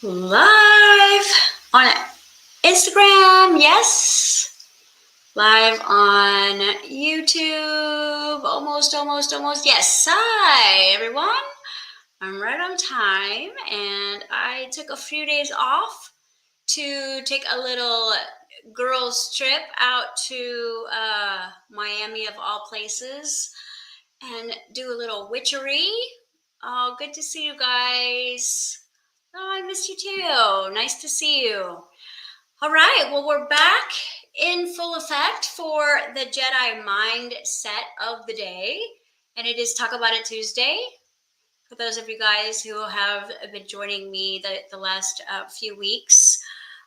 Live on Instagram, yes. Live on YouTube, almost. Yes. Hi, everyone. I'm right on time, and I took a few days off to take a little girls' trip out to Miami, of all places, and do a little witchery. Oh, good to see you guys. Oh, I missed you too. Nice to see you. All right, well, we're back in full effect for the Jedi Mindset of the day, and it is Talk About It Tuesday. For those of you guys who have been joining me the last few weeks,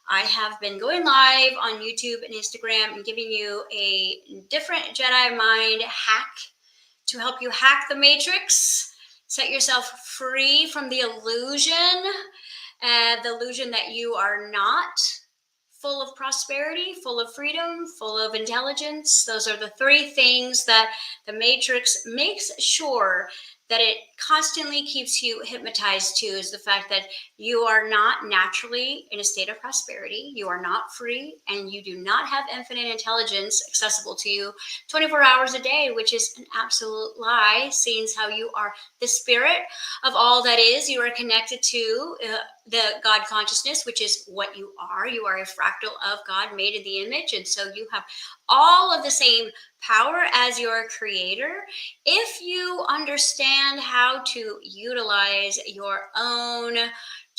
I have been going live on YouTube and Instagram and giving you a different Jedi Mind hack to help you hack the matrix, set yourself free from the illusion that you are not full of prosperity, full of freedom, full of intelligence. Those are the three things that the matrix makes sure that it constantly keeps you hypnotized to, is the fact that you are not naturally in a state of prosperity, you are not free, and you do not have infinite intelligence accessible to you 24 hours a day, which is an absolute lie, seeing as how you are the spirit of all that is. You are connected to the God consciousness, which is what you are. You are a fractal of God, made in the image, and so you have all of the same power as your creator if you understand how to utilize your own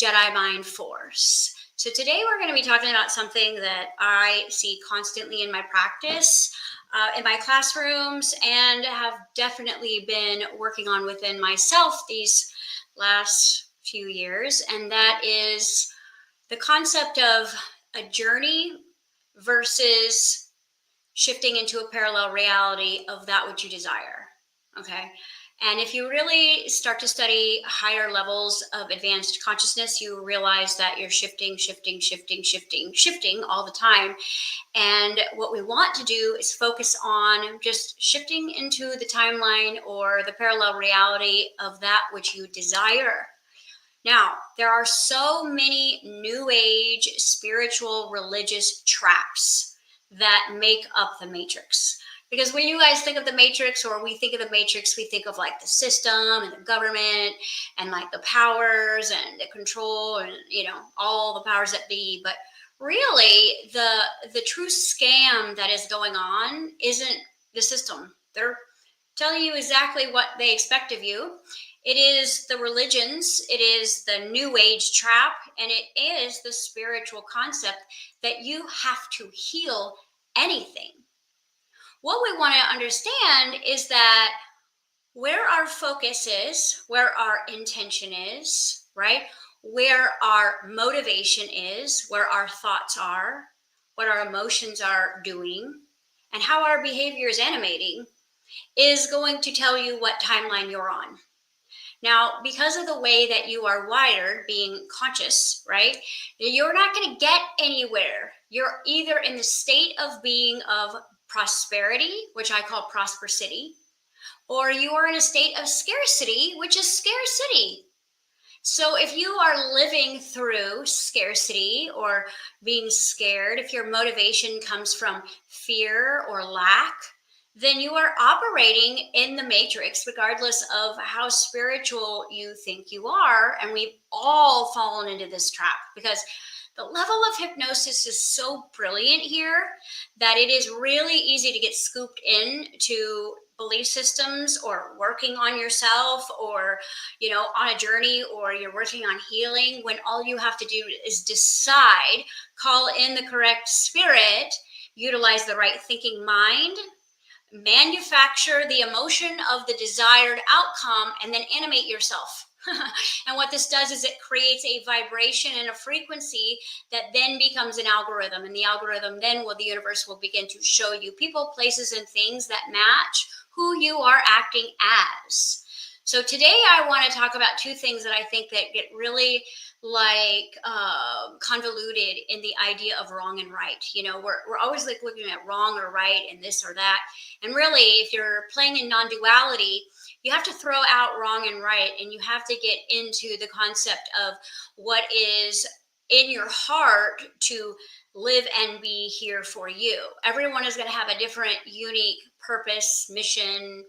Jedi mind force. So today we're going to be talking about something that I see constantly in my practice, in my classrooms, and have definitely been working on within myself these last few years, and that is the concept of a journey versus shifting into a parallel reality of that which you desire. Okay. And if you really start to study higher levels of advanced consciousness, you realize that you're shifting all the time. And what we want to do is focus on just shifting into the timeline or the parallel reality of that which you desire. Now, there are so many new age spiritual religious traps that make up the matrix. Because when you guys think of the matrix, or we think of the matrix, we think of like the system and the government and like the powers and the control and, all the powers that be. But really, the true scam that is going on isn't the system. They're telling you exactly what they expect of you. It is the religions, it is the new age trap, and it is the spiritual concept that you have to heal anything. What we want to understand is that where our focus is, where our intention is, right? Where our motivation is, where our thoughts are, what our emotions are doing, and how our behavior is animating is going to tell you what timeline you're on. Now, because of the way that you are wired, being conscious, right, you're not going to get anywhere. You're either in the state of being of prosperity, which I call prosperity, or you are in a state of scarcity, which is scarcity. So if you are living through scarcity or being scared, if your motivation comes from fear or lack, then you are operating in the matrix, regardless of how spiritual you think you are. And we've all fallen into this trap because the level of hypnosis is so brilliant here that it is really easy to get scooped into belief systems or working on yourself or, on a journey, or you're working on healing, when all you have to do is decide, call in the correct spirit, utilize the right thinking mind, manufacture the emotion of the desired outcome, and then animate yourself. And what this does is it creates a vibration and a frequency that then becomes an algorithm. And the algorithm then the universe will begin to show you people, places, and things that match who you are acting as. So today I want to talk about two things that I think that get really convoluted in the idea of wrong and right. We're always looking at wrong or right and this or that. And really, if you're playing in non-duality, You have to throw out wrong and right, and you have to get into the concept of what is in your heart to live and be here for you. Everyone is going to have a different, unique purpose, mission,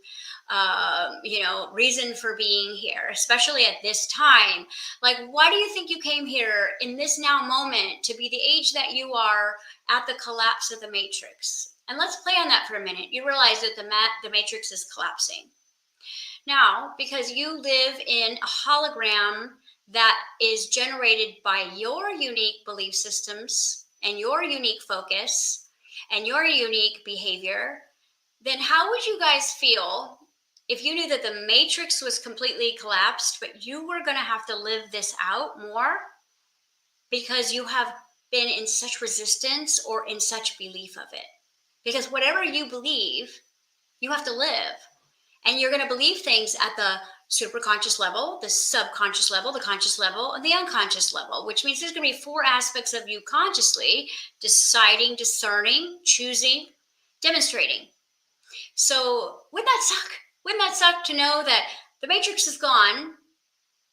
reason for being here, especially at this time. Like, why do you think you came here in this now moment to be the age that you are at the collapse of the matrix? And let's play on that for a minute. You realize that the matrix is collapsing. Now, because you live in a hologram that is generated by your unique belief systems and your unique focus and your unique behavior, then how would you guys feel if you knew that the matrix was completely collapsed, but you were going to have to live this out more because you have been in such resistance or in such belief of it? Because whatever you believe, you have to live. And you're going to believe things at the superconscious level, the subconscious level, the conscious level, and the unconscious level, which means there's going to be 4 aspects of you consciously deciding, discerning, choosing, demonstrating. So wouldn't that suck? Wouldn't that suck to know that the matrix is gone,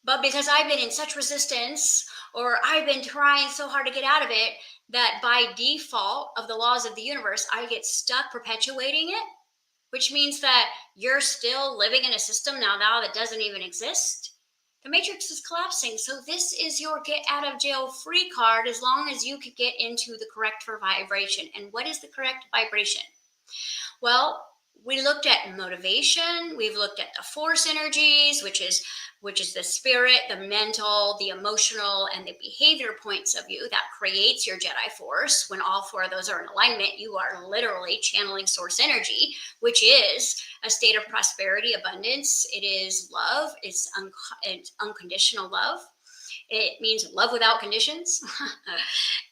but because I've been in such resistance or I've been trying so hard to get out of it, that by default of the laws of the universe, I get stuck perpetuating it? Which means that you're still living in a system now that doesn't even exist. The matrix is collapsing. So this is your get out of jail free card as long as you could get into the correct vibration. And what is the correct vibration? Well, we looked at motivation. We've looked at the force energies, which is the spirit, the mental, the emotional, and the behavior points of you that creates your Jedi force. When all 4 of those are in alignment, you are literally channeling source energy, which is a state of prosperity, abundance. It is love. It's unconditional love. It means love without conditions.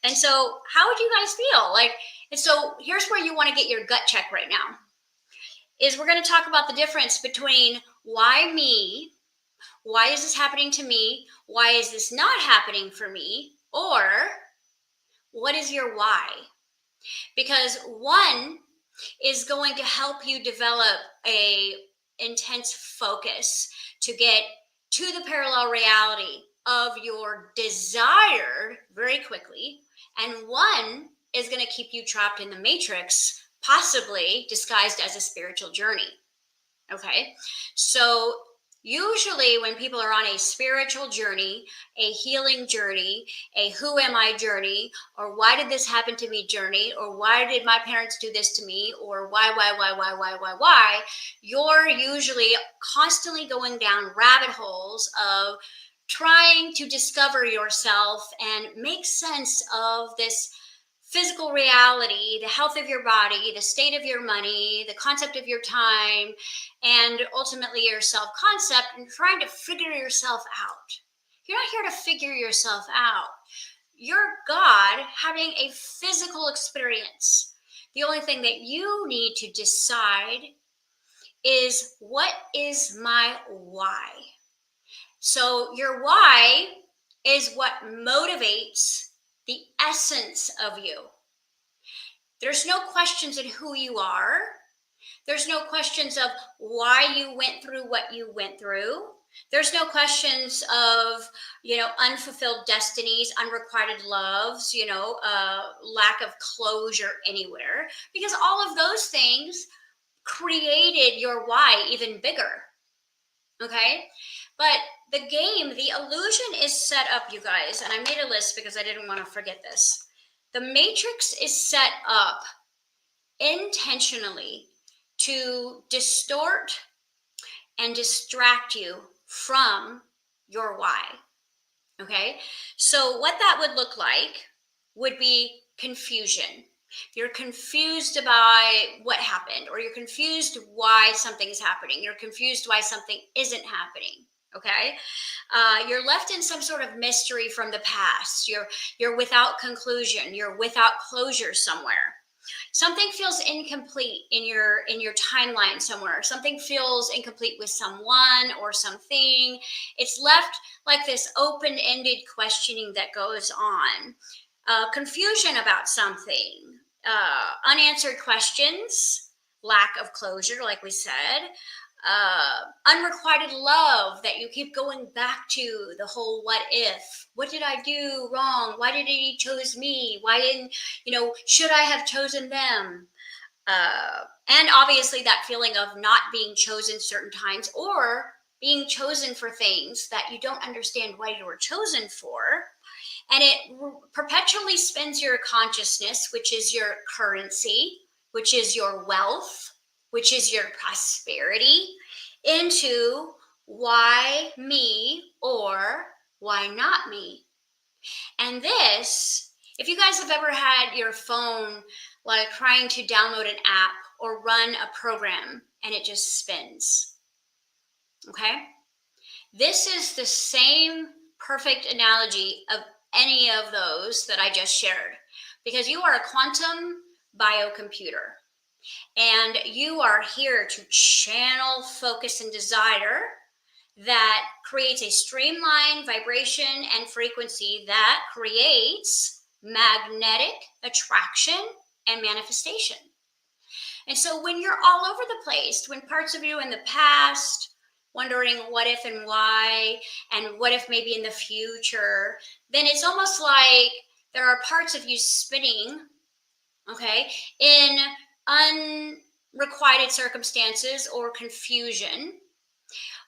And so how would you guys feel? And so here's where you want to get your gut check right now. Is we're going to talk about the difference between why me, why is this happening to me, why is this not happening for me, or what is your why? Because one is going to help you develop a intense focus to get to the parallel reality of your desired very quickly, and one is going to keep you trapped in the matrix, possibly disguised as a spiritual journey. Okay, so usually when people are on a spiritual journey, a healing journey, a who am I journey, or why did this happen to me journey, or why did my parents do this to me, or why, you're usually constantly going down rabbit holes of trying to discover yourself and make sense of this physical reality, the health of your body, the state of your money, the concept of your time, and ultimately your self-concept, and trying to figure yourself out. You're not here to figure yourself out. You're God having a physical experience. The only thing that you need to decide is, what is my why? So your why is what motivates the essence of you. There's no questions in who you are. There's no questions of why you went through what you went through. There's no questions of, unfulfilled destinies, unrequited loves, lack of closure anywhere, because all of those things created your why even bigger. Okay? But the game, the illusion is set up, you guys, and I made a list because I didn't want to forget this. The matrix is set up intentionally to distort and distract you from your why. Okay? So what that would look like would be confusion. You're confused by what happened, or you're confused why something is happening. You're confused why something isn't happening. Okay, you're left in some sort of mystery from the past. You're without conclusion. You're without closure somewhere. Something feels incomplete in your timeline somewhere. Something feels incomplete with someone or something. It's left like this open-ended questioning that goes on. Confusion about something, unanswered questions, lack of closure, like we said, unrequited love that you keep going back to, the whole what if, what did I do wrong, why did he chose me, why didn't, should I have chosen them, and obviously that feeling of not being chosen certain times, or being chosen for things that you don't understand why you were chosen for. And it perpetually spins your consciousness, which is your currency, which is your wealth, which is your prosperity, into why me or why not me. And this, if you guys have ever had your phone like trying to download an app or run a program and it just spins, okay? This is the same perfect analogy of any of those that I just shared, because you are a quantum biocomputer and you are here to channel focus and desire that creates a streamlined vibration and frequency that creates magnetic attraction and manifestation. And so when you're all over the place, when parts of you in the past, wondering what if and why, and what if maybe in the future, then it's almost like there are parts of you spinning, okay, in unrequited circumstances or confusion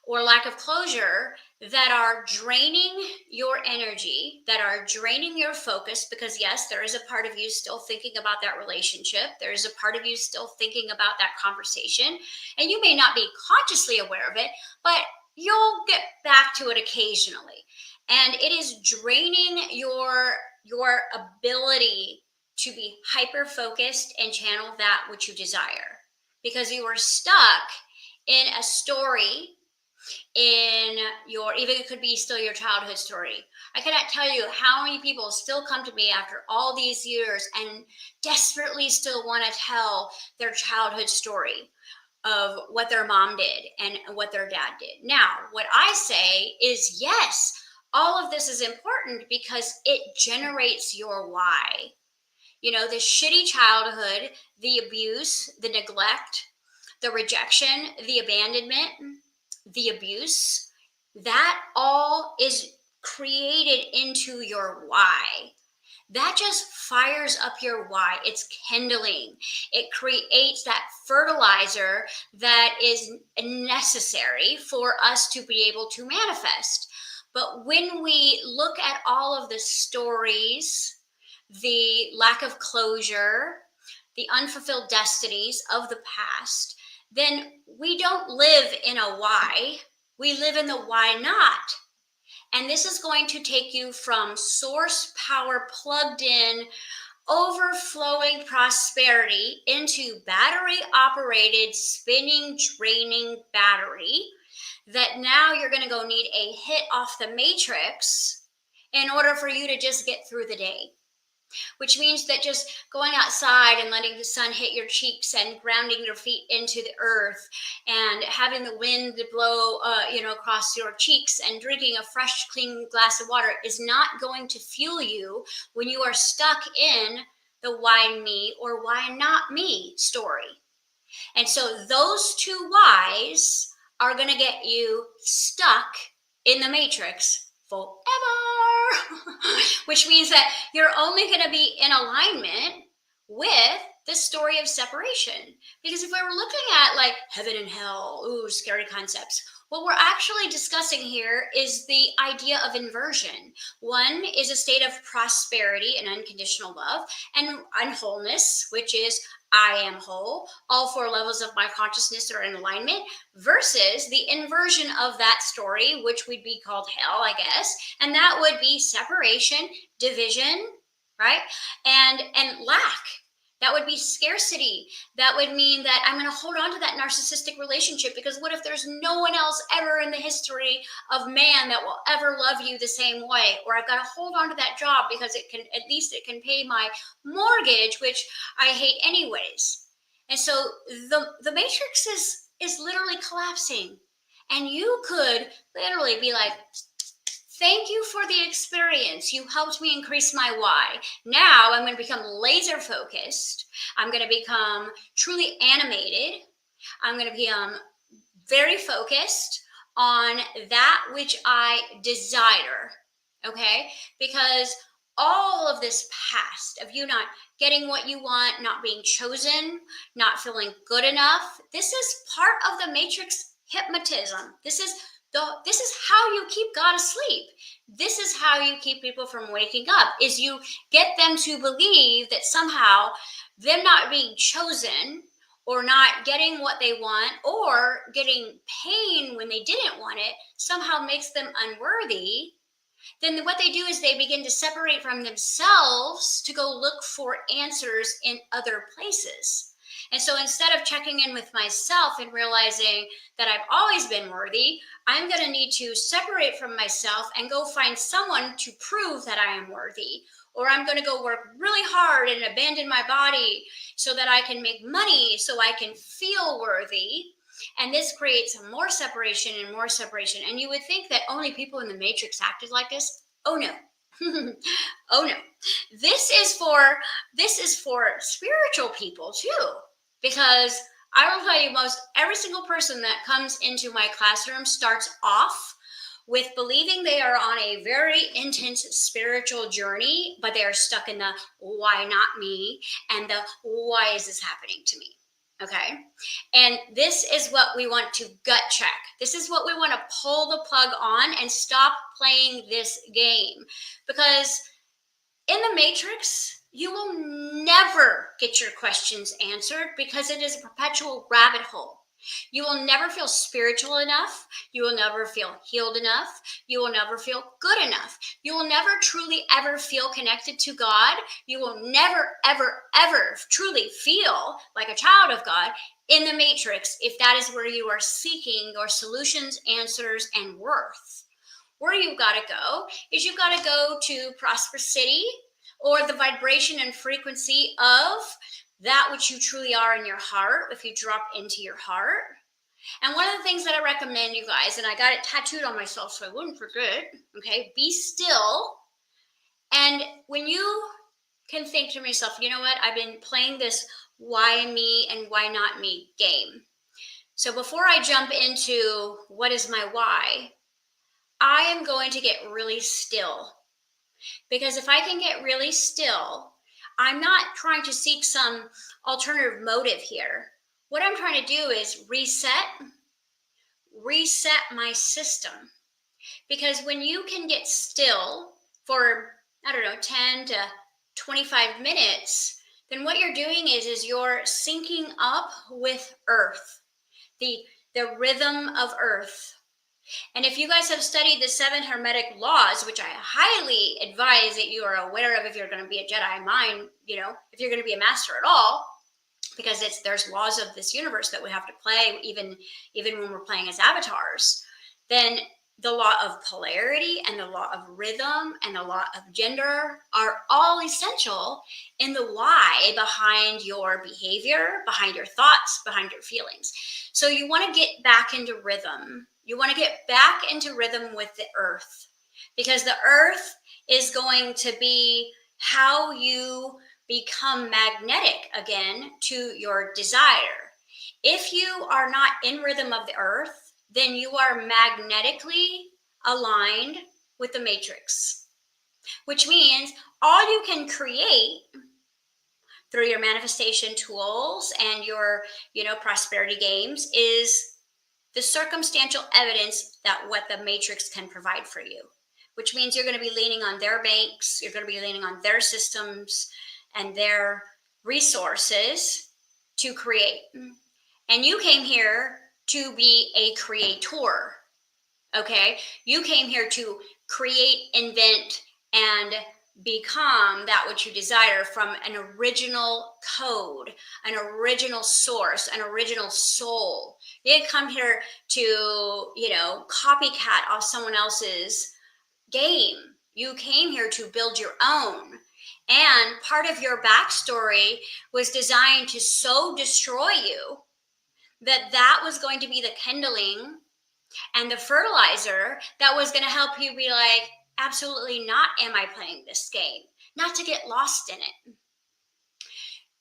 or lack of closure that are draining your energy, that are draining your focus, because yes, there is a part of you still thinking about that relationship. There is a part of you still thinking about that conversation, and you may not be consciously aware of it, but you'll get back to it occasionally. And it is draining your ability to be hyper focused and channel that which you desire, because you are stuck in a story, in your, even it could be still your childhood story. I cannot tell you how many people still come to me after all these years and desperately still want to tell their childhood story of what their mom did and what their dad did. Now, what I say is yes, all of this is important because it generates your why. The shitty childhood, the abuse, the neglect, the rejection, the abandonment, the abuse, that all is created into your why. That just fires up your why. It's kindling. It creates that fertilizer that is necessary for us to be able to manifest. But when we look at all of the stories, the lack of closure, the unfulfilled destinies of the past, then we don't live in a why, we live in the why not. And this is going to take you from source power plugged in, overflowing prosperity into battery operated, spinning, draining battery that now you're going to go need a hit off the matrix in order for you to just get through the day. Which means that just going outside and letting the sun hit your cheeks and grounding your feet into the earth and having the wind blow, across your cheeks and drinking a fresh, clean glass of water is not going to fuel you when you are stuck in the why me or why not me story. And so those two whys are going to get you stuck in the matrix forever. Which means that you're only going to be in alignment with the story of separation. Because if we were looking at like heaven and hell, ooh, scary concepts, what we're actually discussing here is the idea of inversion. One is a state of prosperity and unconditional love, and wholeness, which is I am whole. All four levels of my consciousness are in alignment, versus the inversion of that story, which would be called hell, I guess. And that would be separation, division, right? And lack. That would be scarcity. That would mean that I'm going to hold on to that narcissistic relationship, because what if there's no one else ever in the history of man that will ever love you the same way? Or I've got to hold on to that job because at least it can pay my mortgage, which I hate anyways. And so the matrix is literally collapsing. And you could literally be like, thank you for the experience. You helped me increase my why. Now I'm going to become laser focused. I'm going to become truly animated. I'm going to become very focused on that which I desire, okay? Because all of this past of you not getting what you want, not being chosen, not feeling good enough, this is part of the matrix hypnotism. This is how you keep God asleep. This is how you keep people from waking up, is you get them to believe that somehow them not being chosen or not getting what they want or getting pain when they didn't want it somehow makes them unworthy. Then what they do is they begin to separate from themselves to go look for answers in other places. And so instead of checking in with myself and realizing that I've always been worthy, I'm going to need to separate from myself and go find someone to prove that I am worthy. Or I'm going to go work really hard and abandon my body so that I can make money, so I can feel worthy. And this creates more separation and more separation. And you would think that only people in the matrix acted like this. Oh no. Oh no. This is for spiritual people too. Because I will tell you, most every single person that comes into my classroom starts off with believing they are on a very intense spiritual journey, but they are stuck in the why not me and the why is this happening to me. Okay. And this is what we want to gut check. This is what we want to pull the plug on and stop playing this game. Because in the matrix, you will never get your questions answered because it is a perpetual rabbit hole. You will never feel spiritual enough. You will never feel healed enough. You will never feel good enough. You will never truly ever feel connected to God. You will never, ever, ever truly feel like a child of God in the matrix if that is where you are seeking your solutions, answers, and worth. Where you've got to go is you've got to go to prosperity or the vibration and frequency of that which you truly are in your heart, if you drop into your heart. And one of the things that I recommend you guys, and I got it tattooed on myself so I wouldn't forget, okay, be still. And when you can think to yourself, you know what, I've been playing this why me and why not me game. So before I jump into what is my why, I am going to get really still. Because if I can get really still, I'm not trying to seek some alternative motive here. What I'm trying to do is reset my system. Because when you can get still for, 10 to 25 minutes, then what you're doing is you're syncing up with Earth, the rhythm of Earth. And if you guys have studied the 7 Hermetic laws, which I highly advise that you are aware of if you're going to be a Jedi mind, if you're going to be a master at all, because there's laws of this universe that we have to play even when we're playing as avatars, then the law of polarity and the law of rhythm and the law of gender are all essential in the why behind your behavior, behind your thoughts, behind your feelings. So you want to get back into rhythm. You want to get back into rhythm with the earth, because the earth is going to be how you become magnetic again to your desire. If you are not in rhythm of the earth, then you are magnetically aligned with the matrix, which means all you can create through your manifestation tools and your, prosperity games is the circumstantial evidence that what the matrix can provide for you, which means you're going to be leaning on their banks, you're going to be leaning on their systems and their resources to create. And you came here to be a creator, okay? You came here to create, invent, and become that which you desire from an original code, an original source, an original soul. You didn't come here to, copycat off someone else's game. You came here to build your own. And part of your backstory was designed to so destroy you that was going to be the kindling and the fertilizer that was going to help you be like, absolutely not am I playing this game. Not to get lost in it.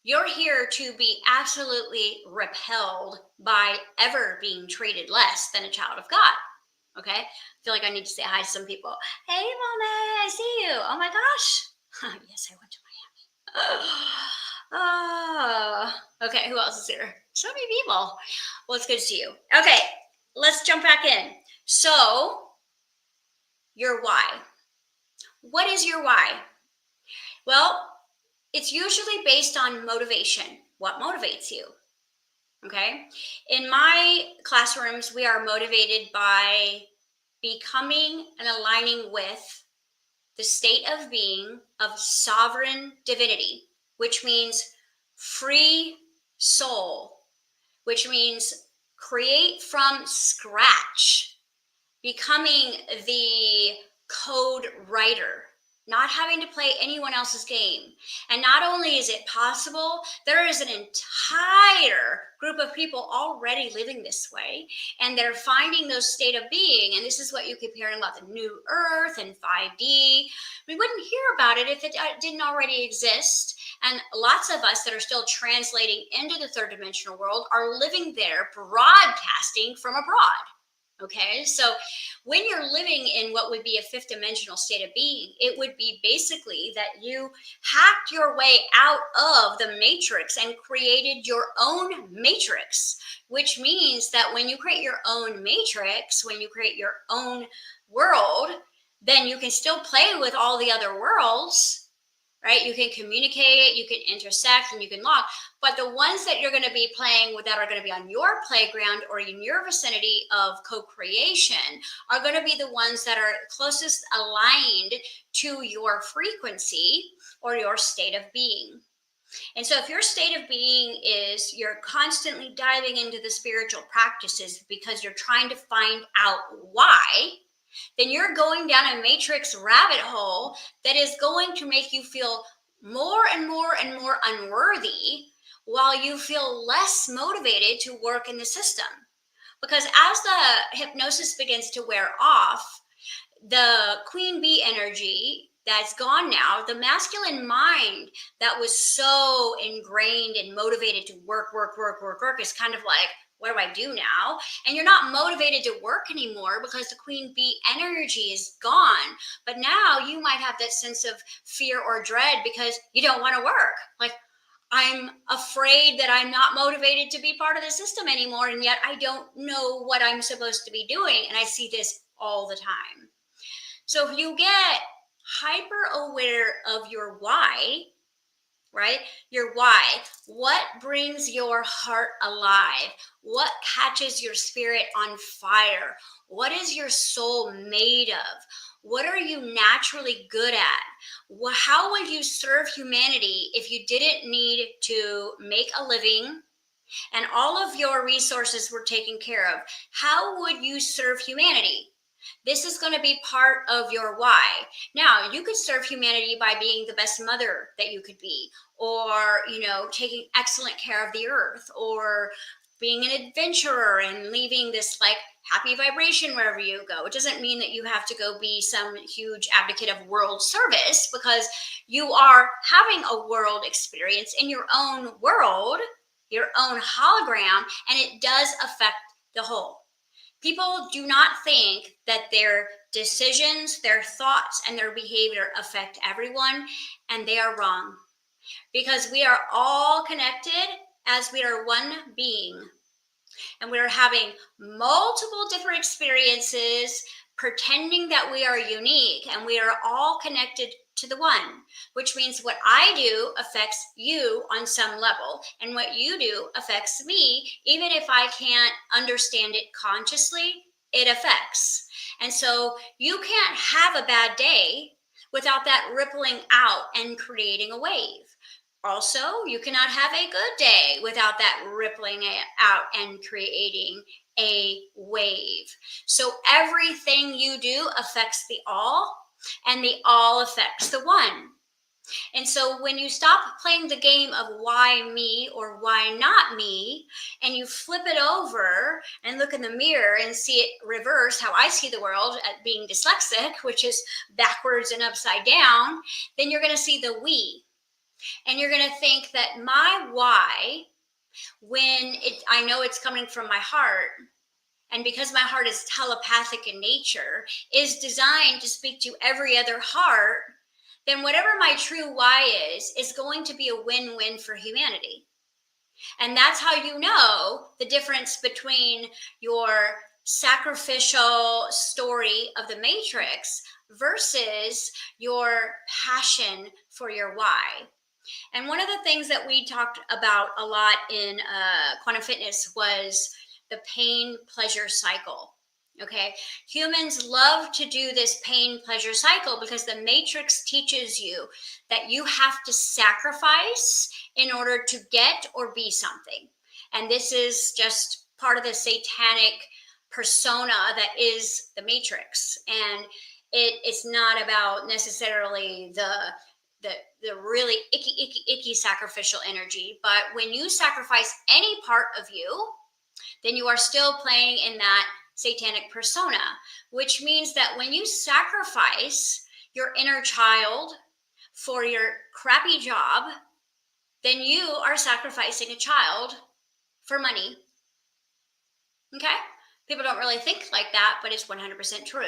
You're here to be absolutely repelled by ever being treated less than a child of God. Okay? I feel like I need to say hi to some people. Hey, Mama, I see you. Oh my gosh. Yes, I went to Miami. Okay, who else is here? So many people. Well, it's good to see you. Okay, let's jump back in. So, your why. What is your why? Well, it's usually based on motivation. What motivates you? Okay. In my classrooms, we are motivated by becoming and aligning with the state of being of sovereign divinity, which means free soul, which means create from scratch, becoming the code writer, not having to play anyone else's game. And not only is it possible, there is an entire group of people already living this way, and they're finding those state of being. And this is what you keep hearing about the new earth and 5D. We wouldn't hear about it if it didn't already exist. And lots of us that are still translating into the third dimensional world are living there, broadcasting from abroad. Okay, so when you're living in what would be a fifth dimensional state of being, it would be basically that you hacked your way out of the matrix and created your own matrix, which means that when you create your own matrix, when you create your own world, then you can still play with all the other worlds. Right? You can communicate, you can intersect, and you can log. But the ones that you're going to be playing with that are going to be on your playground or in your vicinity of co-creation are going to be the ones that are closest aligned to your frequency or your state of being. And so if your state of being is you're constantly diving into the spiritual practices because you're trying to find out why, then you're going down a matrix rabbit hole that is going to make you feel more and more and more unworthy while you feel less motivated to work in the system. Because as the hypnosis begins to wear off, the queen bee energy that's gone now, the masculine mind that was so ingrained and motivated to work is kind of like, what do I do now? And you're not motivated to work anymore because the queen bee energy is gone. But now you might have that sense of fear or dread because you don't want to work. Like, I'm afraid that I'm not motivated to be part of the system anymore, and yet I don't know what I'm supposed to be doing. And I see this all the time. So if you get hyper aware of your why, right? Your why. What brings your heart alive? What catches your spirit on fire? What is your soul made of? What are you naturally good at? How would you serve humanity if you didn't need to make a living and all of your resources were taken care of? How would you serve humanity? This is going to be part of your why. Now, you could serve humanity by being the best mother that you could be, or, taking excellent care of the earth, or being an adventurer and leaving this like happy vibration wherever you go. It doesn't mean that you have to go be some huge advocate of world service, because you are having a world experience in your own world, your own hologram, and it does affect the whole. People do not think that their decisions, their thoughts, and their behavior affect everyone, and they are wrong. Because we are all connected as we are one being. And we are having multiple different experiences, pretending that we are unique, and we are all connected to the one, which means what I do affects you on some level, and what you do affects me. Even if I can't understand it consciously, it affects. And so you can't have a bad day without that rippling out and creating a wave. Also, you cannot have a good day without that rippling it out and creating a wave. So everything you do affects the all, and the all affects the one. And so when you stop playing the game of why me or why not me, and you flip it over and look in the mirror and see it reverse, how I see the world at being dyslexic, which is backwards and upside down, then you're going to see the we. And you're going to think that my why, I know it's coming from my heart, and because my heart is telepathic in nature, is designed to speak to every other heart, then whatever my true why is going to be a win-win for humanity. And that's how you know the difference between your sacrificial story of the Matrix versus your passion for your why. And one of the things that we talked about a lot in quantum fitness was the pain pleasure cycle. Okay, humans love to do this pain pleasure cycle because the Matrix teaches you that you have to sacrifice in order to get or be something. And this is just part of the satanic persona that is the Matrix. And it's not about necessarily the really icky sacrificial energy. But when you sacrifice any part of you, then you are still playing in that satanic persona, which means that when you sacrifice your inner child for your crappy job, then you are sacrificing a child for money. Okay? People don't really think like that, but it's 100% true.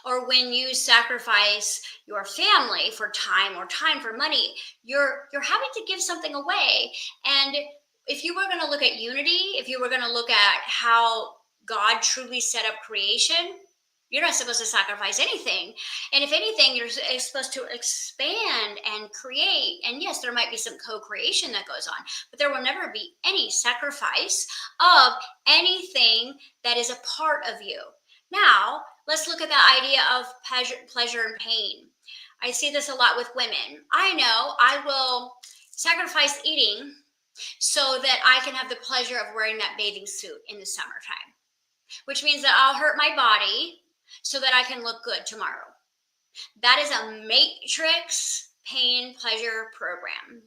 Or when you sacrifice your family for time or time for money, you're having to give something away. And if you were going to look at unity, if you were going to look at how God truly set up creation, you're not supposed to sacrifice anything. And if anything, you're supposed to expand and create. And yes, there might be some co-creation that goes on, but there will never be any sacrifice of anything that is a part of you. Now, let's look at the idea of pleasure and pain. I see this a lot with women. I know I will sacrifice eating so that I can have the pleasure of wearing that bathing suit in the summertime, which means that I'll hurt my body so that I can look good tomorrow. That is a Matrix pain pleasure program.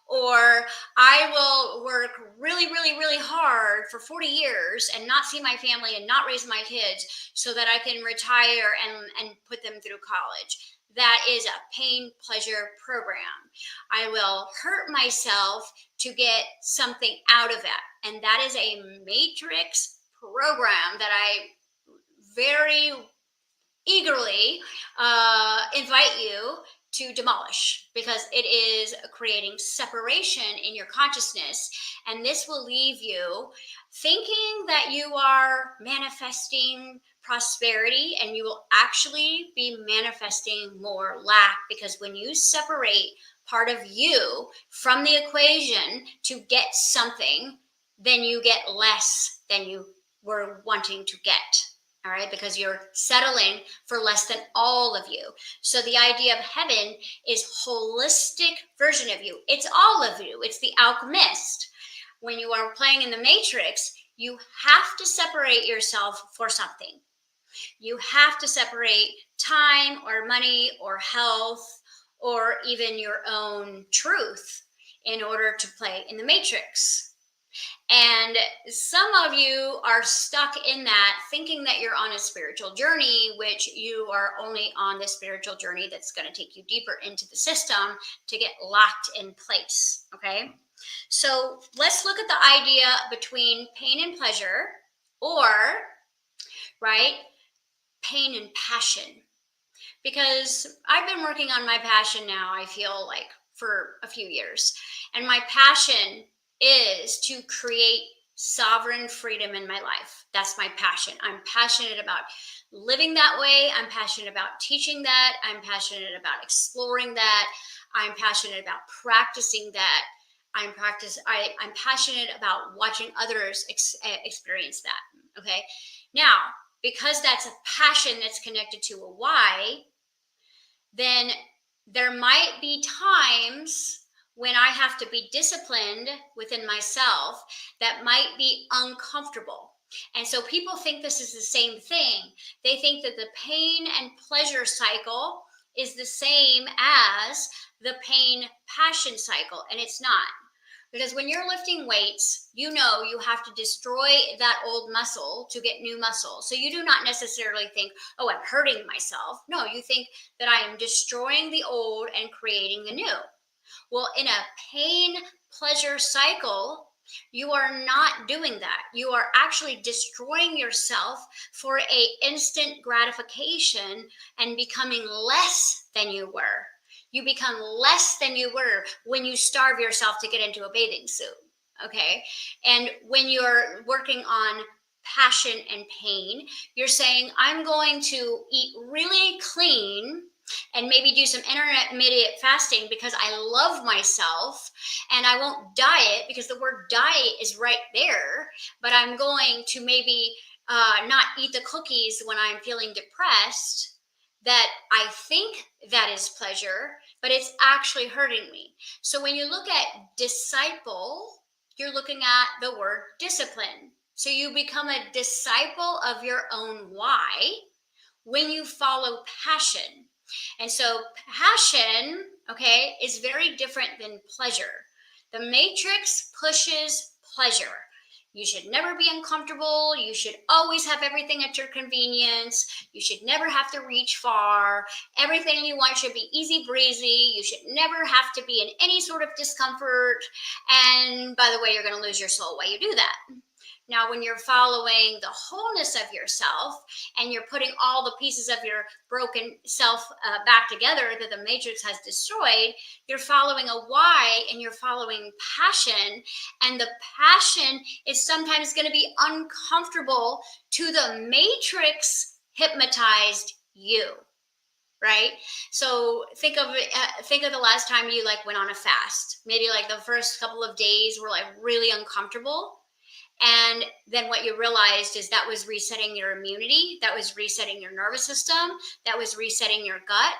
Or I will work really, really, really hard for 40 years and not see my family and not raise my kids so that I can retire and put them through college. That is a pain pleasure program. I will hurt myself to get something out of that. And that is a Matrix program that I very eagerly invite you to demolish, because it is creating separation in your consciousness. And this will leave you thinking that you are manifesting prosperity, and you will actually be manifesting more lack, because when you separate part of you from the equation to get something, then you get less than you were wanting to get. All right, because you're settling for less than all of you. So the idea of heaven is holistic version of you. It's all of you. It's the alchemist. When you are playing in the Matrix, you have to separate yourself for something. You have to separate time or money or health or even your own truth in order to play in the Matrix. And some of you are stuck in that, thinking that you're on a spiritual journey, which you are only on the spiritual journey that's going to take you deeper into the system to get locked in place. Okay. So let's look at the idea between pain and pleasure, or, right, pain and passion. Because I've been working on my passion now, I feel like, for a few years. And my passion is to create sovereign freedom in my life. That's my passion. I'm passionate about living that way. I'm passionate about teaching that. I'm passionate about exploring that. I'm passionate about practicing that. I'm passionate about watching others experience that. Okay. Now, because that's a passion that's connected to a why, then there might be times when I have to be disciplined within myself that might be uncomfortable. And so people think this is the same thing. They think that the pain and pleasure cycle is the same as the pain passion cycle, and it's not. Because when you're lifting weights, you know you have to destroy that old muscle to get new muscle. So you do not necessarily think, oh, I'm hurting myself. No, you think that I am destroying the old and creating the new. Well, in a pain pleasure cycle, you are not doing that. You are actually destroying yourself for a instant gratification and becoming less than you were. You become less than you were when you starve yourself to get into a bathing suit. Okay. And when you're working on passion and pain, you're saying, I'm going to eat really clean and maybe do some intermittent fasting because I love myself, and I won't diet because the word diet is right there, but I'm going to maybe not eat the cookies when I'm feeling depressed. That I think that is pleasure, but it's actually hurting me. So when you look at disciple, you're looking at the word discipline. So you become a disciple of your own why when you follow passion. And so passion, okay, is very different than pleasure. The matrix pushes pleasure. You should never be uncomfortable. You should always have everything at your convenience. You should never have to reach far. Everything you want should be easy breezy. You should never have to be in any sort of discomfort. And by the way, you're going to lose your soul while you do that. Now, when you're following the wholeness of yourself and you're putting all the pieces of your broken self back together that the matrix has destroyed, you're following a why and you're following passion. And the passion is sometimes going to be uncomfortable to the matrix hypnotized you. Right? So think of the last time you like went on a fast. Maybe like the first couple of days were like really uncomfortable. And then what you realized is that was resetting your immunity, that was resetting your nervous system, that was resetting your gut.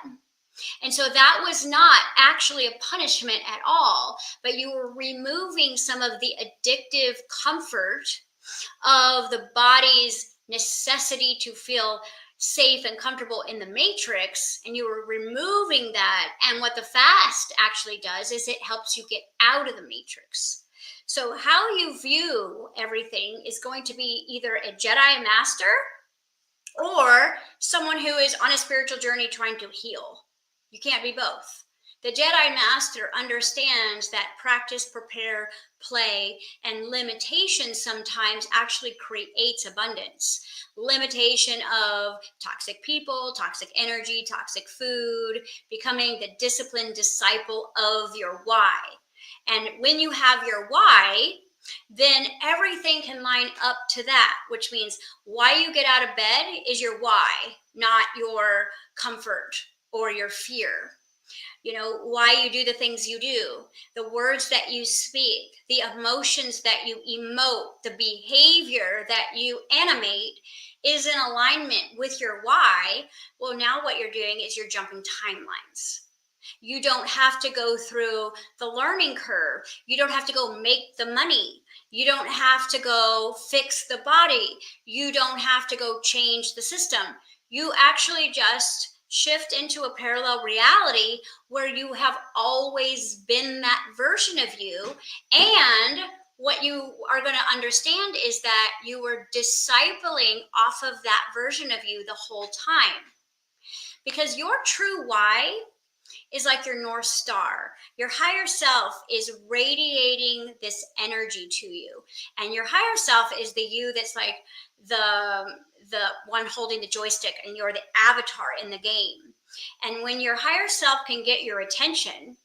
And so that was not actually a punishment at all, but you were removing some of the addictive comfort of the body's necessity to feel safe and comfortable in the matrix, and you were removing that. And what the fast actually does is it helps you get out of the matrix. So how you view everything is going to be either a Jedi master or someone who is on a spiritual journey trying to heal. You can't be both. The Jedi master understands that practice, prepare, play, and limitation sometimes actually creates abundance. Limitation of toxic people, toxic energy, toxic food, becoming the disciplined disciple of your why. And when you have your why, then everything can line up to that, which means why you get out of bed is your why, not your comfort or your fear. You know, why you do the things you do, the words that you speak, the emotions that you emote, the behavior that you animate is in alignment with your why. Well, now what you're doing is you're jumping timelines. You don't have to go through the learning curve. You don't have to go make the money. You don't have to go fix the body. You don't have to go change the system. You actually just shift into a parallel reality where you have always been that version of you. And what you are going to understand is that you were discipling off of that version of you the whole time. Because your true why is like your North Star. Your higher self is radiating this energy to you. And your higher self is the you that's like the one holding the joystick, and you're the avatar in the game. And when your higher self can get your attention,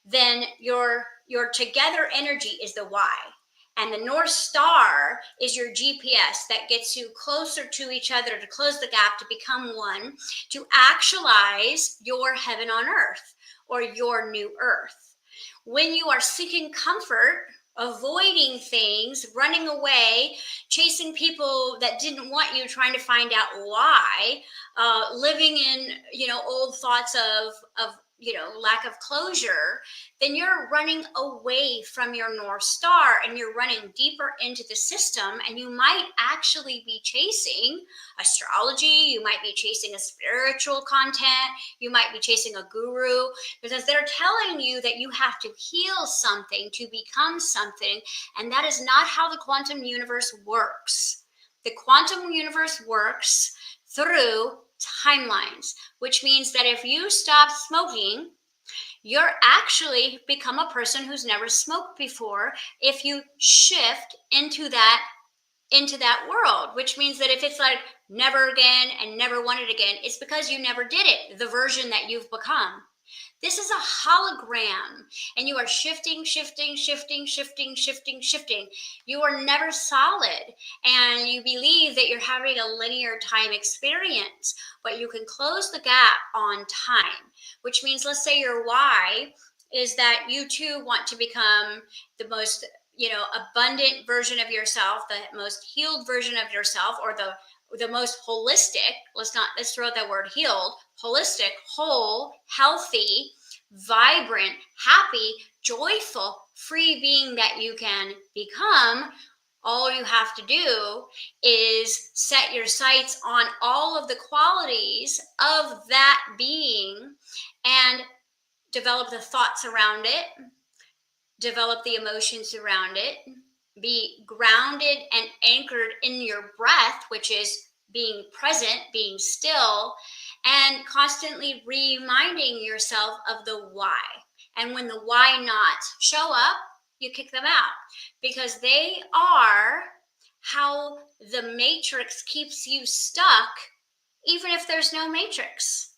then your together energy is the why. And the North Star is your GPS that gets you closer to each other, to close the gap, to become one, to actualize your heaven on earth or your new earth. When you are seeking comfort, avoiding things, running away, chasing people that didn't want you, trying to find out why, living in, old thoughts of lack of closure, then you're running away from your North Star and you're running deeper into the system. And you might actually be chasing astrology. You might be chasing a spiritual content. You might be chasing a guru, because they're telling you that you have to heal something to become something. And that is not how the quantum universe works. The quantum universe works through timelines, which means that if you stop smoking You're actually become a person who's never smoked before if you shift into that world, which means that if it's like never again and never want it again, it's because you never did it, the version that you've become. This is a hologram, and you are shifting, shifting, shifting, shifting, shifting, shifting. You are never solid, and you believe that you're having a linear time experience, but you can close the gap on time, which means, let's say your why is that you too want to become the most abundant version of yourself, the most healed version of yourself, or the most holistic, let's throw out that word healed, holistic, whole, healthy, vibrant, happy, joyful, free being that you can become. All you have to do is set your sights on all of the qualities of that being and develop the thoughts around it, develop the emotions around it, be grounded and anchored in your breath, which is being present, being still, and constantly reminding yourself of the why. And when the why nots show up, you kick them out because they are how the matrix keeps you stuck, even if there's no matrix.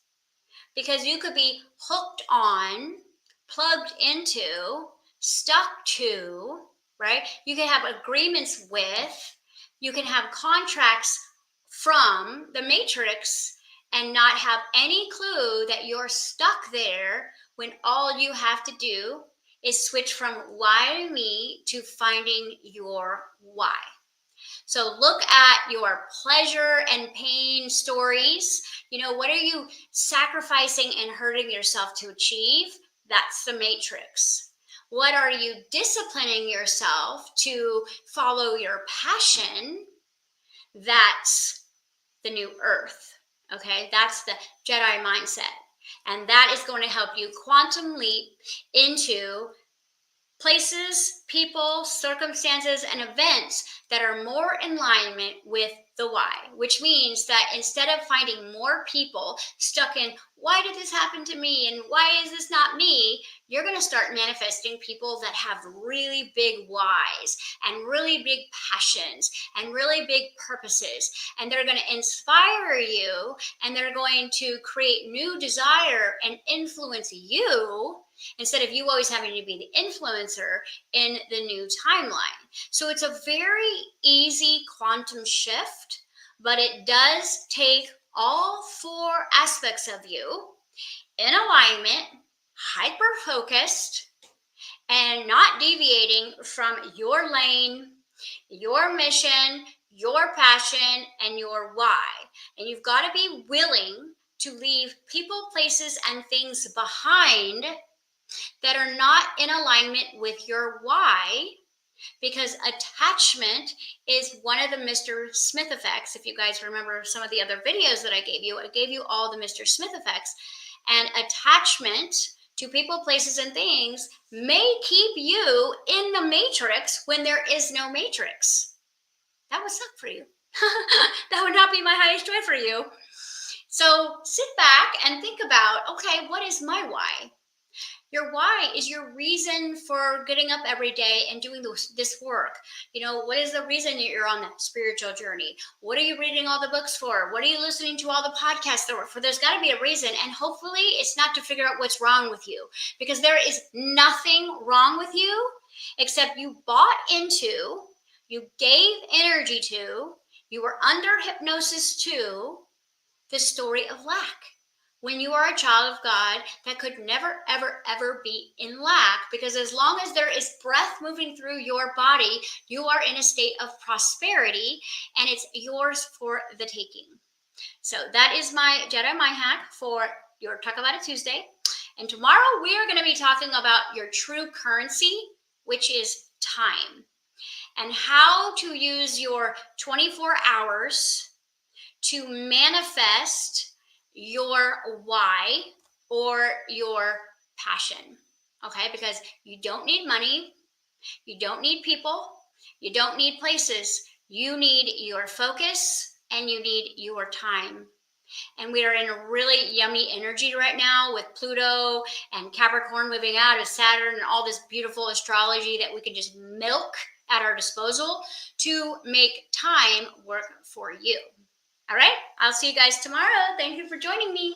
Because you could be hooked on, plugged into, stuck to, right? You can have agreements with, you can have contracts from the matrix and not have any clue that you're stuck there when all you have to do is switch from why me to finding your why. So look at your pleasure and pain stories. What are you sacrificing and hurting yourself to achieve? That's the matrix. What are you disciplining yourself to follow your passion? That's the new earth. Okay, that's the Jedi mindset. And that is going to help you quantum leap into places, people, circumstances, and events that are more in alignment with the why, which means that instead of finding more people stuck in, why did this happen to me? And why is this not me? You're going to start manifesting people that have really big whys and really big passions and really big purposes. And they're going to inspire you, and they're going to create new desire and influence you instead of you always having to be the influencer in the new timeline. So it's a very easy quantum shift, but it does take all four aspects of you in alignment, hyper-focused, and not deviating from your lane, your mission, your passion, and your why. And you've got to be willing to leave people, places, and things behind that are not in alignment with your why, because attachment is one of the Mr. Smith effects. If you guys remember some of the other videos that I gave you all the Mr. Smith effects. And attachment to people, places, and things may keep you in the matrix when there is no matrix. That would suck for you. That would not be my highest joy for you. So sit back and think about, okay, what is my why? Your why is your reason for getting up every day and doing this work. What is the reason that you're on that spiritual journey? What are you reading all the books for? What are you listening to all the podcasts for? There's got to be a reason. And hopefully it's not to figure out what's wrong with you, because there is nothing wrong with you except you bought into, you gave energy to, you were under hypnosis to the story of lack. When you are a child of God, that could never, ever, ever be in lack, because as long as there is breath moving through your body, you are in a state of prosperity, and it's yours for the taking. So that is my Jedi Mind hack for your Talk About It Tuesday. And tomorrow we are going to be talking about your true currency, which is time, and how to use your 24 hours to manifest your why or your passion. Okay, because you don't need money, you don't need people, you don't need places. You need your focus and you need your time. And we are in a really yummy energy right now with Pluto and Capricorn moving out of Saturn and all this beautiful astrology that we can just milk at our disposal to make time work for you. All right, I'll see you guys tomorrow. Thank you for joining me.